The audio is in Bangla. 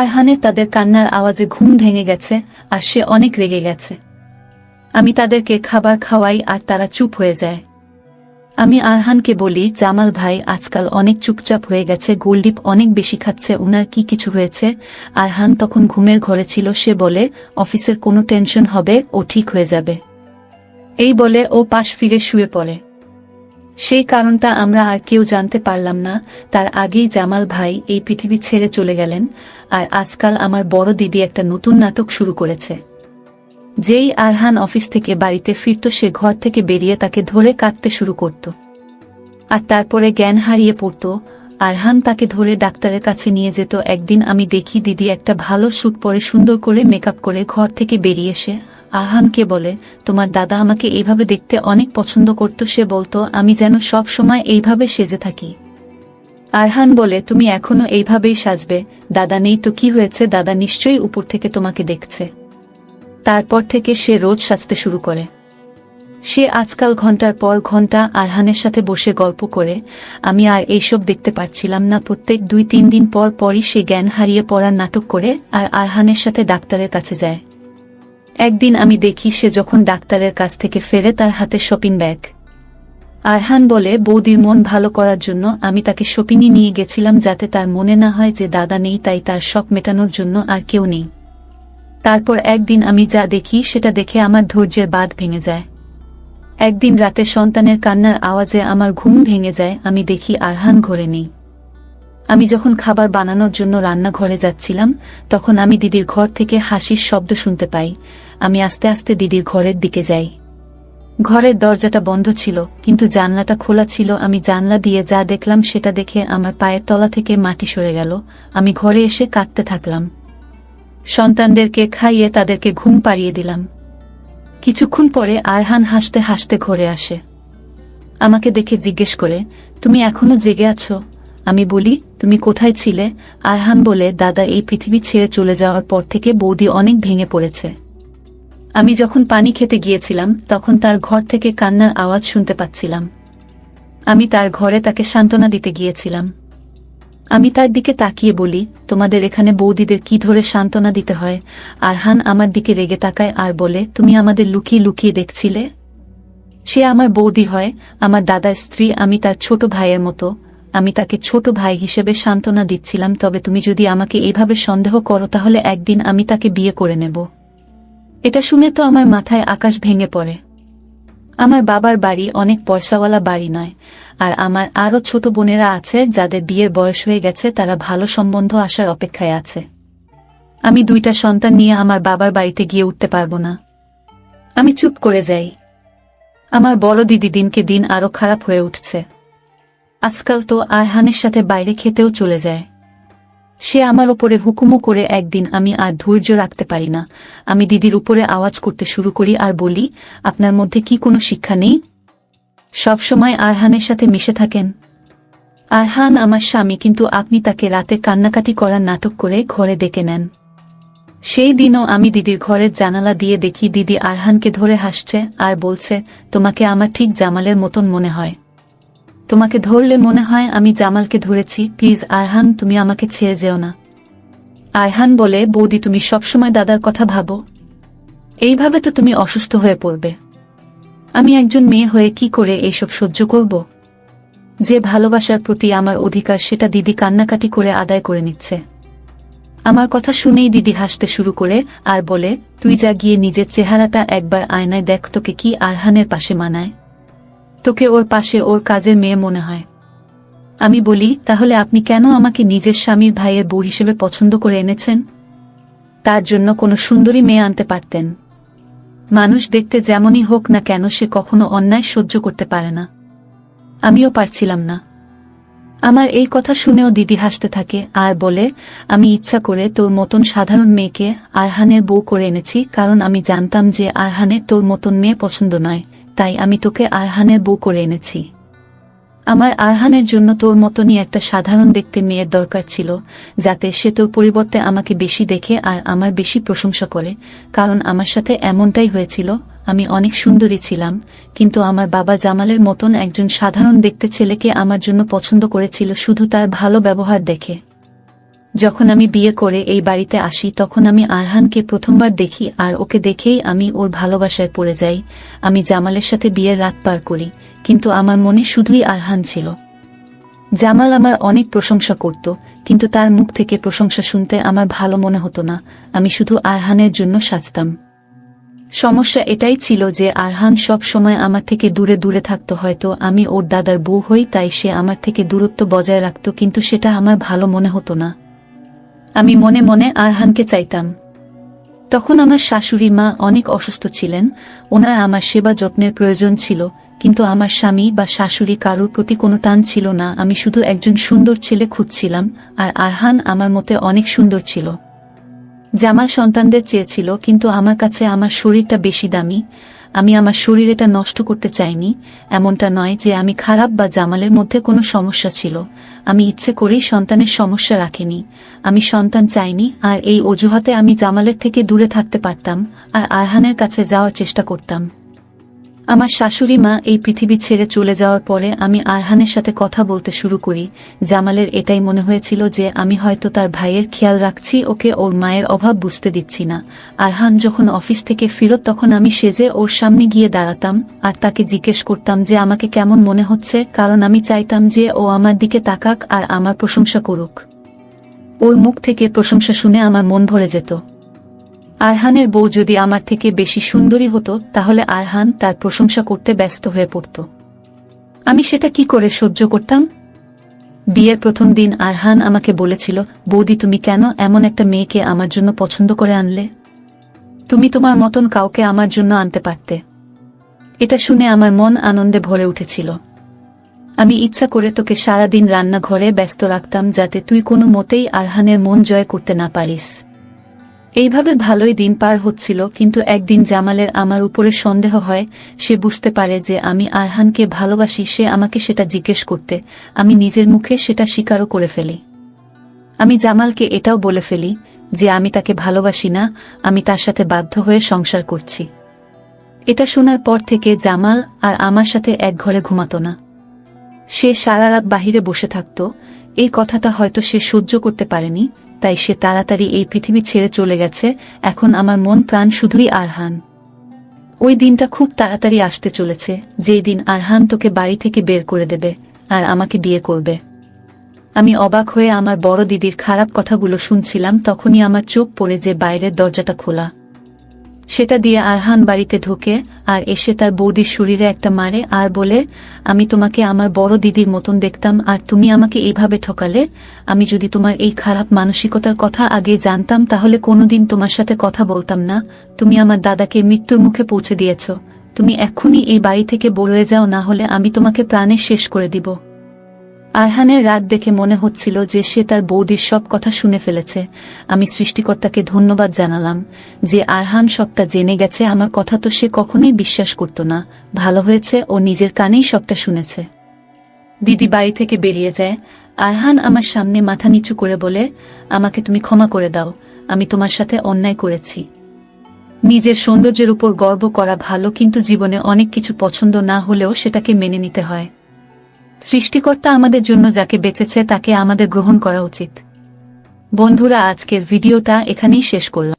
আরহানের তাদের কান্নার আওয়াজে ঘুম ভেঙে গেছে আর সে অনেক রেগে গেছে। আমি তাদেরকে খাবার খাওয়াই আর তারা চুপ হয়ে যায়। আমি আরহানকে বলি, জামাল ভাই আজকাল অনেক চুপচাপ হয়ে গেছে, গোলডিপ অনেক বেশি খাচ্ছে, উনার কি কিছু হয়েছে? আরহান তখন ঘুমের ঘরে ছিল। সে বলে, অফিসের কোনো টেনশন হবে, ও ঠিক হয়ে যাবে। এই বলে ও পাশ ফিরে শুয়ে পড়ে। সেই কারণটা আমরা আর কেউ জানতে পারলাম না। তার আগেই জামাল ভাই এই পৃথিবী ছেড়ে চলে গেলেন। আর আজকাল আমার বড় দিদি একটা নতুন নাটক শুরু করেছে। যেই আরহান অফিস থেকে বাড়িতে ফিরত, সে ঘর থেকে বেরিয়ে তাকে ধরে কাঁদতে শুরু করত আর তারপরে জ্ঞান হারিয়ে পড়ত। আরহান তাকে ধরে ডাক্তারের কাছে নিয়ে যেত। একদিন আমি দেখি দিদি একটা ভালো স্যুট পরে সুন্দর করে মেকআপ করে ঘর থেকে বেরিয়ে এসে আরহানকে বলে, তোমার দাদা আমাকে এইভাবে দেখতে অনেক পছন্দ করত। সে বলতো আমি যেন সব সময় এইভাবে সেজে থাকি। আরহান বলে, তুমি এখনো এইভাবেই সাজবে? দাদা নেই তো কি হয়েছে, দাদা নিশ্চয়ই উপর থেকে তোমাকে দেখছে। তারপর থেকে সে রোজ সাজতে শুরু করে। সে আজকাল ঘন্টার পর ঘন্টা আরহানের সাথে বসে গল্প করে। আমি আর এইসব দেখতে পারছিলাম না। প্রত্যেক 2-3 দিন পর পরই সে জ্ঞান হারিয়ে পড়ার নাটক করে আর আরহানের সাথে ডাক্তারের কাছে যায়। একদিন আমি দেখি সে যখন ডাক্তারের কাছ থেকে ফেরে, তার হাতে শপিং ব্যাগ। আরহান বলে, বৌদির মন ভালো করার জন্য আমি তাকে শপিংয়ে নিয়ে গেছিলাম, যাতে তার মনে না হয় যে দাদা নেই, তাই তার শখ মেটানোর জন্য আর কেউ নেই। তারপর একদিন আমি যা দেখি সেটা দেখে আমার ধৈর্যের বাঁধ ভেঙে যায়। একদিন রাতে সন্তানের কান্নার আওয়াজে আমার ঘুম ভেঙে যায়। আমি দেখি আরহান ঘরে নেই। আমি যখন খাবার বানানোর জন্য রান্নাঘরে যাচ্ছিলাম, তখন আমি দিদির ঘর থেকে হাসির শব্দ শুনতে পাই। আমি আস্তে আস্তে দিদির ঘরের দিকে যাই। ঘরের দরজাটা বন্ধ ছিল, কিন্তু জানলাটা খোলা ছিল। আমি জানলা দিয়ে যা দেখলাম সেটা দেখে আমার পায়ের তলা থেকে মাটি সরে গেল। আমি ঘরে এসে কাঁদতে থাকলাম। সন্তানদেরকে খাইয়ে তাদেরকে ঘুম পাড়িয়ে দিলাম। কিছুক্ষণ পরে আরহান হাসতে হাসতে ঘরে আসে। আমাকে দেখে জিজ্ঞেস করে, তুমি এখনো জেগে আছো? আমি বলি, তুমি কোথায় ছিলে? আরহান বলে, দাদা এই পৃথিবী ছেড়ে চলে যাওয়ার পর থেকে বৌদি অনেক ভেঙে পড়েছে। আমি যখন পানি খেতে গিয়েছিলাম, তখন তার ঘর থেকে কান্নার আওয়াজ শুনতে পাচ্ছিলাম। আমি তার ঘরে তাকে সান্ত্বনা দিতে গিয়েছিলাম। আমি তার দিকে তাকিয়ে বলি, তোমাদের এখানে বৌদিদের কি ধরে সান্ত্বনা দিতে হয়? আরহান আমার দিকে রেগে তাকায় আর বলে, তুমি আমাদের লুকিয়ে লুকিয়ে দেখছিলে? সে আমার বৌদি হয়, আমার দাদার স্ত্রী, আমি তার ছোট ভাইয়ের মতো। আমি তাকে ছোট ভাই হিসেবে সান্ত্বনা দিচ্ছিলাম। তবে তুমি যদি আমাকে এইভাবে সন্দেহ করো, তাহলে একদিন আমি তাকে বিয়ে করে নেব। এটা শুনে তো আমার মাথায় আকাশ ভেঙে পড়ে। আমার বাবার বাড়ি অনেক পয়সাওয়ালা বাড়ি নয়, আর আমার আরও ছোট বোনেরা আছে যাদের বিয়ের বয়স হয়ে গেছে, তারা ভালো সম্বন্ধ আসার অপেক্ষায় আছে। আমি 2টা সন্তান নিয়ে আমার বাবার বাড়িতে গিয়ে উঠতে পারবো না। আমি চুপ করে যাই। আমার বড় দিদি দিনকে দিন আরো খারাপ হয়ে উঠছে। আজকাল তো আরহানের সাথে বাইরে খেতেও চলে যায়। সে আমার ওপরে হুকুমও করে। একদিন আমি আর ধৈর্য রাখতে পারি না। আমি দিদির উপরে আওয়াজ করতে শুরু করি আর বলি, আপনার মধ্যে কি কোনো শিক্ষা নেই? সব সময় আরহানের সাথে মিশে থাকেন। আরহান আমার স্বামী, কিন্তু আপনি তাকে রাতে কান্নাকাটি করার নাটক করে ঘরে ডেকে নেন। সেই দিনও আমি দিদির ঘরের জানালা দিয়ে দেখি দিদি আরহানকে ধরে হাসছে আর বলছে, তোমাকে আমার ঠিক জামালের মতন মনে হয়। তোমাকে ধরলে মনে হয় আমি জামালকে ধরেছি। প্লিজ আরহান, তুমি আমাকে ছেড়ে যেও না। আরহান বলে, বৌদি তুমি সবসময় দাদার কথা ভাবো? এইভাবে তো তুমি অসুস্থ হয়ে পড়বে। আমি একজন মেয়ে হয়ে কি করে এইসব সহ্য করব? যে ভালোবাসার প্রতি আমার অধিকার, সেটা দিদি কান্নাকাটি করে আদায় করে নিচ্ছে। আমার কথা শুনেই দিদি হাসতে শুরু করে আর বলে, তুই যা গিয়ে নিজের চেহারাটা একবার আয়নায় দেখ, তোকে কি আরহানের পাশে মানায়? তোকে ওর পাশে ওর কাজের মেয়ে মনে হয়। আমি বলি, তাহলে আপনি কেন আমাকে নিজের স্বামীর ভাইয়ের বউ হিসেবে পছন্দ করে এনেছেন? তার জন্য কোনো সুন্দরী মেয়ে আনতে পারতেন। মানুষ দেখতে যেমনই হোক না কেন, সে কখনো অন্যায় সহ্য করতে পারে না। আমিও পারছিলাম না। আমার এই কথা শুনেও দিদি হাসতে থাকে আর বলে, আমি ইচ্ছা করে তোর মতন সাধারণ মেয়েকে আরহানের বউ করে এনেছি, কারণ আমি জানতাম যে আরহানের তোর মতন মেয়ে পছন্দ নয়, তাই আমি তোকে আরহানের বউ করে এনেছি। আমার আরহানের জন্য তোর মতনই একটা সাধারণ দেখতে মেয়ের দরকার ছিল, যাতে সে তোর পরিবর্তে আমাকে বেশি দেখে আর আমার বেশি প্রশংসা করে। কারণ আমার সাথে এমনটাই হয়েছিল। আমি অনেক সুন্দরী ছিলাম, কিন্তু আমার বাবা জামালের মতন একজন সাধারণ দেখতে ছেলেকে আমার জন্য পছন্দ করেছিল শুধু তার ভালো ব্যবহার দেখে। যখন আমি বিয়ে করে এই বাড়িতে আসি তখন আমি আরহানকে প্রথমবার দেখি আর ওকে দেখেই আমি ওর ভালোবাসায় পড়ে যাই। আমি জামালের সাথে বিয়ের রাত পার করি, কিন্তু আমার মনে শুধুই আরহান ছিল। জামাল আমার অনেক প্রশংসা করত, কিন্তু তার মুখ থেকে প্রশংসা শুনতে আমার ভালো মনে হতো না। আমি শুধু আরহানের জন্য সাজতাম। সমস্যা এটাই ছিল যে আরহান সব সময় আমার থেকে দূরে দূরে থাকতো। হয়তো আমি ওর দাদার বউ হই, তাই সে আমার থেকে দূরত্ব বজায় রাখত, কিন্তু সেটা আমার ভালো মনে হতো না। আমি মনে মনে আরহানকে চাইতাম। তখন আমার শাশুড়ি মা অনেক অসুস্থ ছিলেন, ওনার আমার সেবা যত্নের প্রয়োজন ছিল, কিন্তু আমার স্বামী বা শাশুড়ি কারোর প্রতি কোনো টান ছিল না। আমি শুধু একজন সুন্দর ছেলে খুঁজছিলাম, আর আরহান আমার মতে অনেক সুন্দর ছিল। জামাল সন্তানদের চেয়েছিল, কিন্তু আমার কাছে আমার শরীরটা বেশি দামি। আমি আমার শরীর এটা নষ্ট করতে চাইনি। এমনটা নয় যে আমি খারাপ বা জামালের মধ্যে কোনো সমস্যা ছিল। আমি ইচ্ছে করেই সন্তানের সমস্যা রাখিনি। আমি সন্তান চাইনি, আর এই অজুহাতে আমি জামালের থেকে দূরে থাকতে পারতাম আর আরহানের কাছে যাওয়ার চেষ্টা করতাম। আমার শাশুড়ি মা এই পৃথিবী ছেড়ে চলে যাওয়ার পরে আমি আরহানের সাথে কথা বলতে শুরু করি। জামালের এটাই মনে হয়েছিল যে আমি হয়তো তার ভাইয়ের খেয়াল রাখছি, ওকে ওর মায়ের অভাব বুঝতে দিচ্ছি না। আরহান যখন অফিস থেকে ফিরত তখন আমি সেজে ওর সামনে গিয়ে দাঁড়াতাম আর তাকে জিজ্ঞেস করতাম যে আমাকে কেমন মনে হচ্ছে, কারণ আমি চাইতাম যে ও আমার দিকে তাকাক আর আমার প্রশংসা করুক। ওর মুখ থেকে প্রশংসা শুনে আমার মন ভরে যেত। আরহানের বউ যদি আমার থেকে বেশি সুন্দরী হতো তাহলে আরহান তার প্রশংসা করতে ব্যস্ত হয়ে পড়ত। আমি সেটা কি করে সহ্য করতাম? বিয়ের প্রথম দিন আরহান আমাকে বলেছিল, বৌদি তুমি কেন এমন একটা মেয়েকে আমার জন্য পছন্দ করে আনলে? তুমি তোমার মতন কাউকে আমার জন্য আনতে পারতে। এটা শুনে আমার মন আনন্দে ভরে উঠেছিল। আমি ইচ্ছা করে তোকে সারাদিন রান্নাঘরে ব্যস্ত রাখতাম যাতে তুই কোনো মতেই আরহানের মন জয় করতে না পারিস। এইভাবে ভালোই দিন পার হচ্ছিল, কিন্তু একদিন জামালের আমার উপরে সন্দেহ হয়। সে বুঝতে পারে যে আমি আরহানকে ভালোবাসি। সে আমাকে সেটা জিজ্ঞেস করতে আমি নিজের মুখে সেটা স্বীকারও করে ফেলি। আমি জামালকে এটাও বলে ফেলি যে আমি তাকে ভালোবাসি না, আমি তার সাথে বাধ্য হয়ে সংসার করছি। এটা শোনার পর থেকে জামাল আর আমার সাথে এক ঘরে ঘুমাতো না। সে সারা রাত বাহিরে বসে থাকত। এই কথাটা হয়তো সে সহ্য করতে পারেনি, তাই সে তাড়াতাড়ি এই পৃথিবী ছেড়ে চলে গেছে। এখন আমার মন প্রাণ শুধুই আরহান। ওই দিনটা খুব তাড়াতাড়ি আসতে চলেছে, যেই দিন আরহান তোকে বাড়ি থেকে বের করে দেবে আর আমাকে বিয়ে করবে। আমি অবাক হয়ে আমার বড় দিদির খারাপ কথাগুলো শুনছিলাম। তখনই আমার চোখ পড়ে যে বাইরের দরজাটা খোলা। সেটা দিয়ে আরহান বাড়িতে ঢোকে আর এসে তার বৌদির শরীরে একটা মারে আর বলে, আমি তোমাকে আমার বড় দিদির মতন দেখতাম আর তুমি আমাকে এইভাবে ঠকালে। আমি যদি তোমার এই খারাপ মানসিকতার কথা আগে জানতাম তাহলে কোনোদিন তোমার সাথে কথা বলতাম না। তুমি আমার দাদাকে মৃত্যুর মুখে পৌঁছে দিয়েছ। তুমি এক্ষুনি এই বাড়ি থেকে বেরিয়ে যাও, না হলে আমি তোমাকে প্রাণে শেষ করে দিব। আরহানের রাগ দেখে মনে হচ্ছিল যে সে তার বৌদির সব কথা শুনে ফেলেছে। আমি সৃষ্টিকর্তাকে ধন্যবাদ জানালাম যে আরহান সবটা জেনে গেছে। আমার কথা তো সে কখনোই বিশ্বাস করত না। ভালো হয়েছে ও নিজের কানেই সবটা শুনেছে। দিদি বাড়ি থেকে বেরিয়ে যায়। আরহান আমার সামনে মাথা নিচু করে বলে, আমাকে তুমি ক্ষমা করে দাও, আমি তোমার সাথে অন্যায় করেছি। নিজের সৌন্দর্যের উপর গর্ব করা ভালো, কিন্তু জীবনে অনেক কিছু পছন্দ না হলেও সেটাকে মেনে নিতে হয়। সৃষ্টিকর্তা আমাদের জন্য যাকে বেঁচেছে তাকে আমাদের গ্রহণ করা উচিত। বন্ধুরা, আজকের ভিডিওটা এখানেই শেষ করলাম।